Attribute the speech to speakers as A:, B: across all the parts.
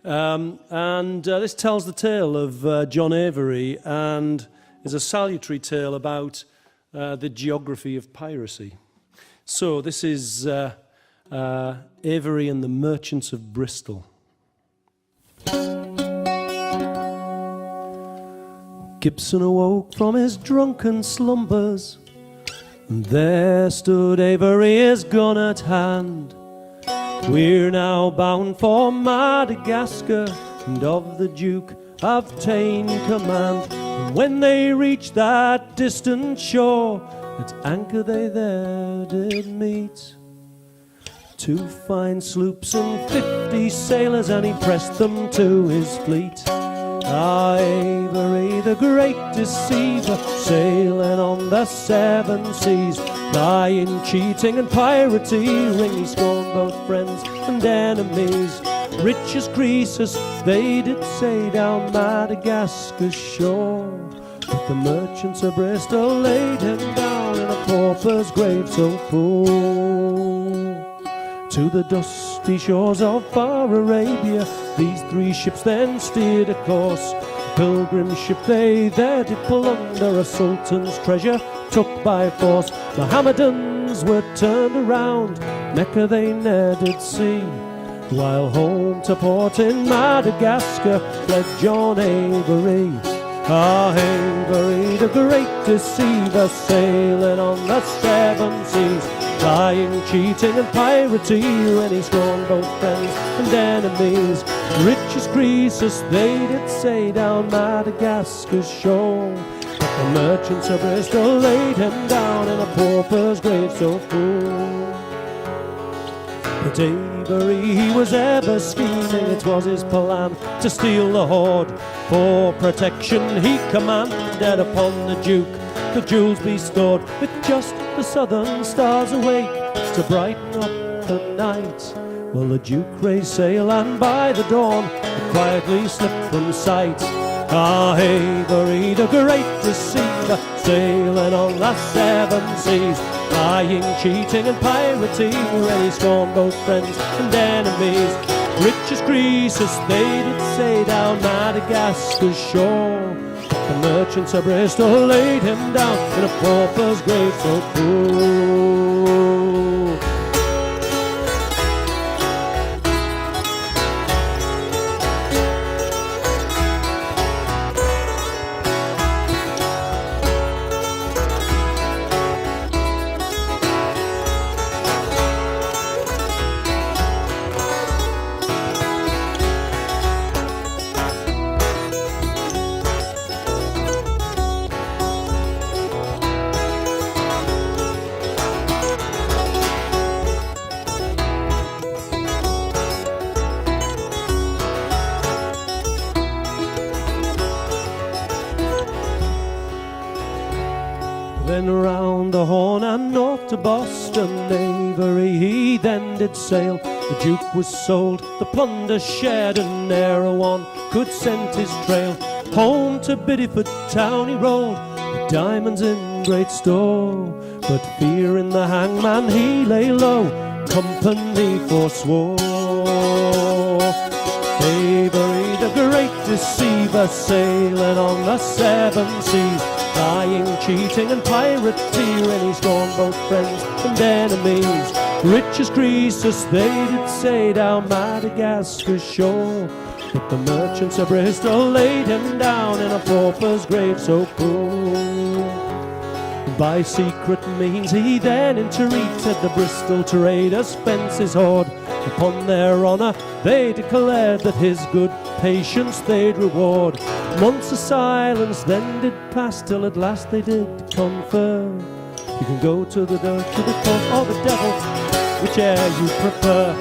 A: This tells the tale of John Avery and is a salutary tale about the geography of piracy. So this is Avery and the Merchants of Bristol. Gibson awoke from his drunken slumbers, and there stood Avery, his gun at hand. We're now bound for Madagascar, and of the Duke I've ta'en command. And when they reached that distant shore, at anchor they there did meet. 2 fine sloops and 50 sailors, and he pressed them to his fleet. Avery, the great deceiver, sailing on the 7 seas, lying, cheating and pirateering, he scorned both friends and enemies. Rich as Croesus, they did say down Madagascar's shore, but the merchants of Bristol laid him down in a pauper's grave so full. To the dusty shores of far Arabia, these 3 ships then steered a course. Pilgrim ship they there did plunder, a sultan's treasure took by force. Mohammedans were turned around, Mecca they ne'er did see, while home to port in Madagascar fled John Avery. Avery, the great deceiver, sailing on the 7 seas, lying, cheating and pirateering, he scorned both friends and enemies. Rich as Croesus, they did say down Madagascar's shore, but the merchants of Bristol laid him down in a pauper's grave so full. But Avery, he was ever scheming, it was his plan to steal the hoard. For protection he commanded upon the Duke the jewels be stored, with just the southern stars awake to brighten up the night. Well, the Duke raised sail, and by the dawn it quietly slipped from sight. Avery, the great deceiver, sailing on the 7 seas, lying, cheating and pirateering, he scorned both friends and enemies. Rich as Croesus, they did say down Madagascar's shore, the merchants of Bristol laid him down in a pauper's grave so full. Then round the Horn and north to Boston, Avery he then did sail. The Duke was sold, the plunder shared, and ne'er a one could scent his trail. Home to Bideford town he rode, with diamonds in great store, but fearing the hangman he lay low, company forswore. Avery, the great deceiver, sailing on the 7 seas, lying, cheating and pirateering, he scorned both friends and enemies. Rich as Croesus, they did say down Madagascar's shore, but the merchants of Bristol laid him down in a pauper's grave so cool. By secret means he then entreated the Bristol traders fence his hoard. Upon their honour they declared that his good patience they'd reward. Months of silence then did pass, till at last they did confer. You can go to the dirt, to the court, or the devil, whiche'er you prefer.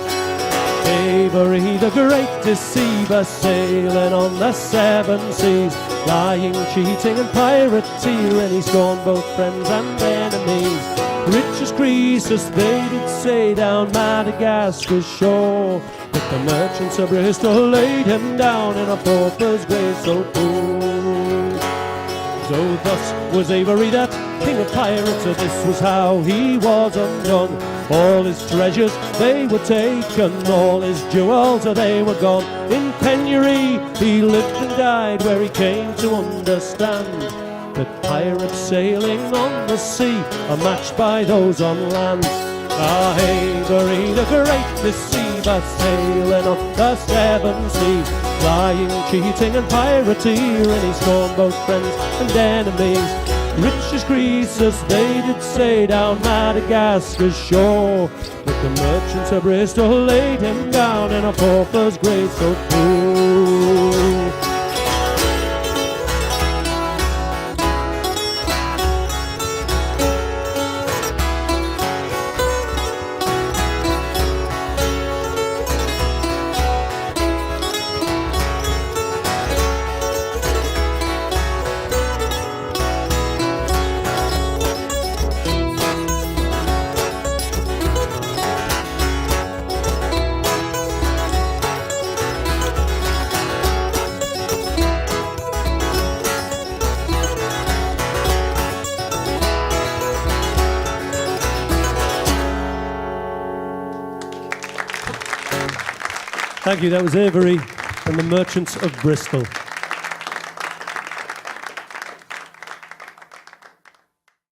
A: Avery, the great deceiver, sailing on the 7 seas, lying, cheating and pirateering, he scorned both friends and enemies. Rich as Croesus, they did say down Madagascar's shore, but the merchants of Bristol laid him down in a pauper's grave so full. So thus was Avery, that king of pirates, so this was how he was undone. All his treasures, they were taken, all his jewels, they were gone. In penury, he lived and died, where he came to understand that pirates sailing on the sea are matched by those on land. Ah, Avery, the great deceiver, sailing on the seven seas, lying, cheating and pirateering, he scorned both friends and enemies. Rich as Croesus, they did say, down Madagascar's shore, but the merchants of Bristol laid him down in a pauper's grave so poor. Thank you, that was Avery and the Merchants of Bristol.